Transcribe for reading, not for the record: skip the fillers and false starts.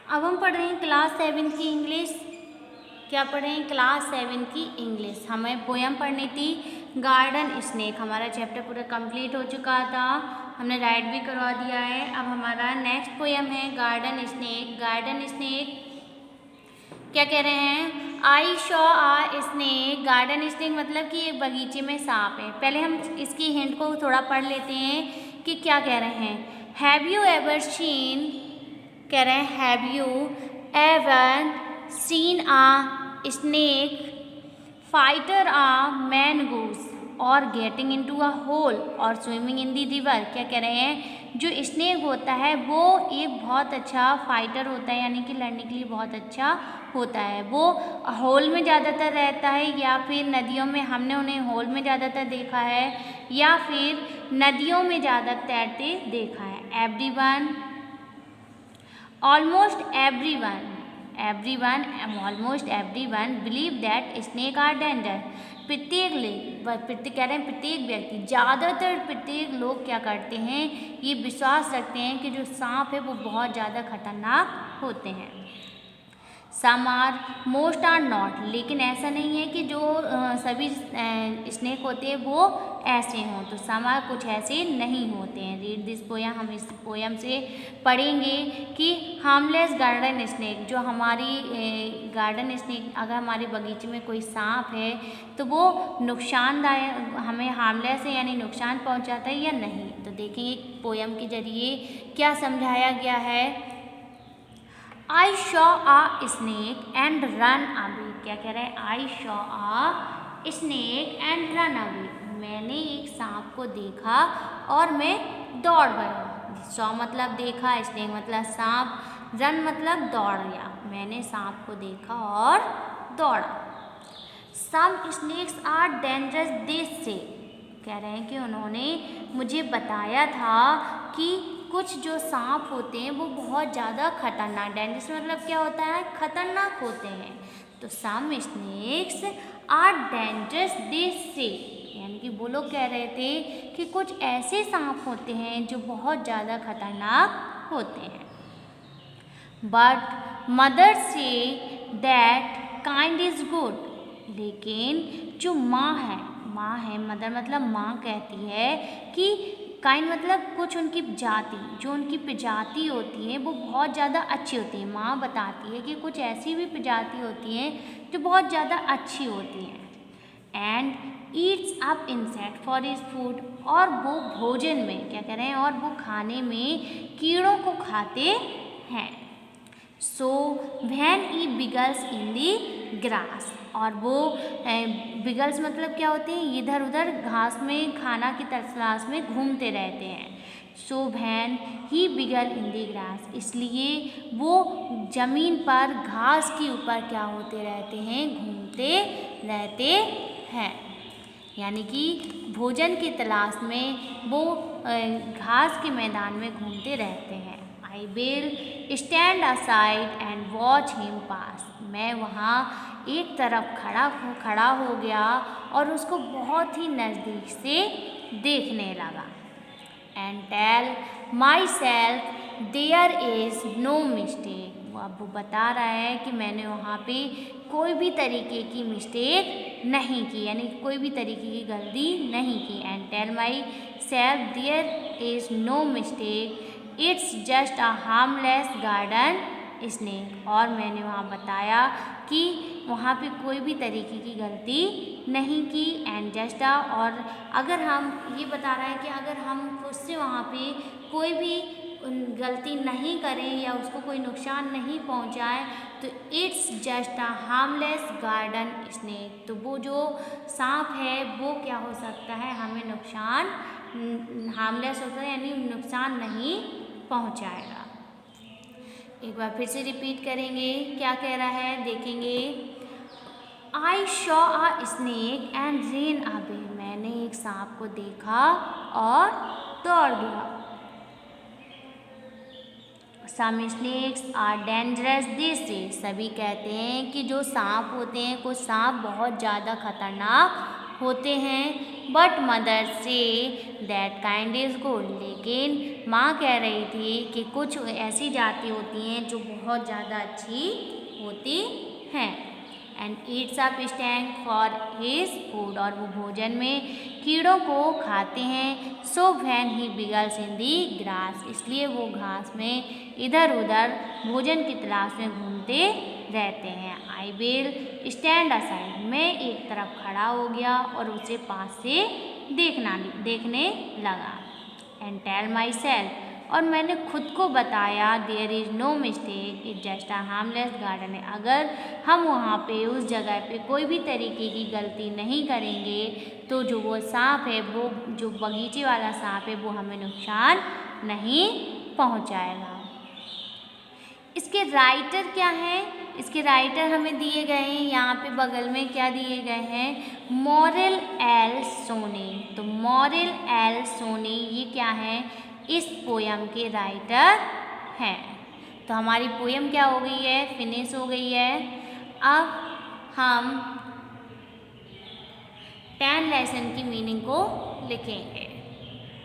अब हम पढ़ रहे हैं क्लास 7 की इंग्लिश। क्या पढ़ रहे हैं? क्लास 7 की इंग्लिश। हमें पोयम पढ़नी थी गार्डन स्नेक। हमारा चैप्टर पूरा कंप्लीट हो चुका था, हमने राइट भी करवा दिया है। अब हमारा नेक्स्ट पोयम है गार्डन स्नेक। गार्डन स्नेक क्या कह रहे हैं? आई शॉ आ स्नेक। गार्डन स्नेक मतलब कि एक बगीचे में सांप है। पहले हम इसकी हिंट को थोड़ा पढ़ लेते हैं कि क्या कह रहे हैं। हैव यू एवर सीन, कह रहे हैं have you ever seen a snake fighter a mongoose और गेटिंग इनटू अ होल और स्विमिंग इन दी रिवर। क्या कह रहे हैं? जो स्नेक होता है वो एक बहुत अच्छा फाइटर होता है, यानी कि लड़ने के लिए बहुत अच्छा होता है। वो होल में ज़्यादातर रहता है या फिर नदियों में, हमने उन्हें होल में ज़्यादातर देखा है या फिर नदियों में ज़्यादा तैरते देखा है। Everyone, almost everyone almost everyone believe that snake are danger। प्रत्येक कह रहे हैं प्रत्येक व्यक्ति, ज़्यादातर प्रत्येक लोग क्या करते हैं, ये विश्वास रखते हैं कि जो सांप है वो बहुत ज़्यादा खतरनाक होते हैं। Some are most are not, लेकिन ऐसा नहीं है कि जो सभी स्नेक होते हैं वो ऐसे हों। तो सम आर, कुछ ऐसे नहीं होते हैं। रीड दिस पोयम, हम इस पोयम से पढ़ेंगे कि हार्मलेस गार्डन स्नेक, जो हमारी गार्डन स्नेक, अगर हमारे बगीचे में कोई सांप है तो वो नुकसानदायक, हमें हार्मलेस है यानी नुकसान पहुंचाता है या नहीं। तो देखेंगे पोयम के जरिए क्या समझाया गया है। I saw a snake and run away। क्या कह रहे हैं? I saw a snake and run away। मैंने एक सांप को देखा और मैं दौड़ गया। saw मतलब देखा, snake मतलब सांप, run मतलब दौड़ गया। मैंने सांप को देखा और दौड़ा। Some snakes are dangerous, they say। कह रहे हैं कि उन्होंने मुझे बताया था कि कुछ जो सांप होते हैं वो बहुत ज़्यादा खतरनाक, डेंजरस मतलब क्या होता है? खतरनाक होते हैं। तो सम स्नेक्स आर डेंजरस दे से, यानी कि वो लोग कह रहे थे कि कुछ ऐसे सांप होते हैं जो बहुत ज़्यादा खतरनाक होते हैं। But mother say that kind is good. लेकिन जो माँ है, मदर मतलब माँ कहती है कि काइंड मतलब कुछ उनकी जाति, जो उनकी प्रजाति होती है वो बहुत ज़्यादा अच्छी होती है। माँ बताती है कि कुछ ऐसी भी प्रजाति होती हैं जो बहुत ज़्यादा अच्छी होती हैं। And eats up insect for his food, और वो भोजन में, क्या कह रहे हैं, और वो खाने में कीड़ों को खाते हैं। So when he wiggles in the grass, और वो बिगल्स मतलब क्या होते हैं? इधर उधर घास में खाना की तलाश में घूमते रहते हैं। So when he बिगल in the grass, इसलिए वो जमीन पर घास के ऊपर क्या होते रहते हैं? घूमते रहते हैं। यानी कि भोजन की तलाश में वो घास के मैदान में घूमते रहते हैं। I will stand aside and watch him pass। मैं वहाँ एक तरफ खड़ा हो गया और उसको बहुत ही नज़दीक से देखने लगा। And tell myself there is no mistake। अब वो बता रहा है कि मैंने वहाँ पे कोई भी तरीके की मिस्टेक नहीं की, यानी कोई भी तरीके की गलती नहीं की। And tell myself there is no mistake, it's just a harmless garden snake. और मैंने वहाँ बताया कि वहाँ पे कोई भी तरीके की गलती नहीं की। एंड जस्ट और अगर हम, ये बता रहा है कि अगर हम उससे वहाँ पे कोई भी गलती नहीं करें या उसको कोई नुकसान नहीं पहुँचाए तो it's just a harmless garden snake. तो वो जो सांप है वो क्या हो सकता है? हमें नुकसान, हार्मलेस होता है यानी नुकसान नहीं पहुंचाएगा। एक बार फिर से रिपीट करेंगे, क्या कह रहा है देखेंगे। I saw a snake and ran away। मैंने एक सांप को देखा और दौड़ गया। सम स्नेक्स आर डेंजरस दिस से, सभी कहते हैं कि जो सांप होते हैं, कुछ सांप बहुत ज़्यादा खतरनाक होते हैं। But mother say that kind is good, लेकिन माँ कह रही थी कि कुछ ऐसी जाति होती हैं जो बहुत ज़्यादा अच्छी होती हैं। And eats up snakes for his food, और वो भोजन में कीड़ों को खाते हैं। So when he wiggles in the grass, इसलिए वो घास में इधर उधर भोजन की तलाश में घूमते रहते हैं। आई विल स्टैंड असाइड, मैं एक तरफ खड़ा हो गया और उसे पास से देखने लगा। एंड टेल माई सेल्फ, और मैंने खुद को बताया, there is no mistake, it just a harmless garden है। अगर हम वहाँ पे उस जगह पे कोई भी तरीके की गलती नहीं करेंगे तो जो वो सांप है, वो जो बगीचे वाला सांप है, वो हमें नुकसान नहीं पहुँचाएगा। इसके राइटर क्या हैं? इसके राइटर हमें दिए गए हैं, यहाँ पे बगल में क्या दिए गए हैं, मॉरेल एल सोने। तो मॉरेल एल सोने ये क्या है, इस पोयम के राइटर हैं। तो हमारी पोयम क्या हो गई है, फिनिश हो गई है। अब हम 10 लेसन की मीनिंग को लिखेंगे।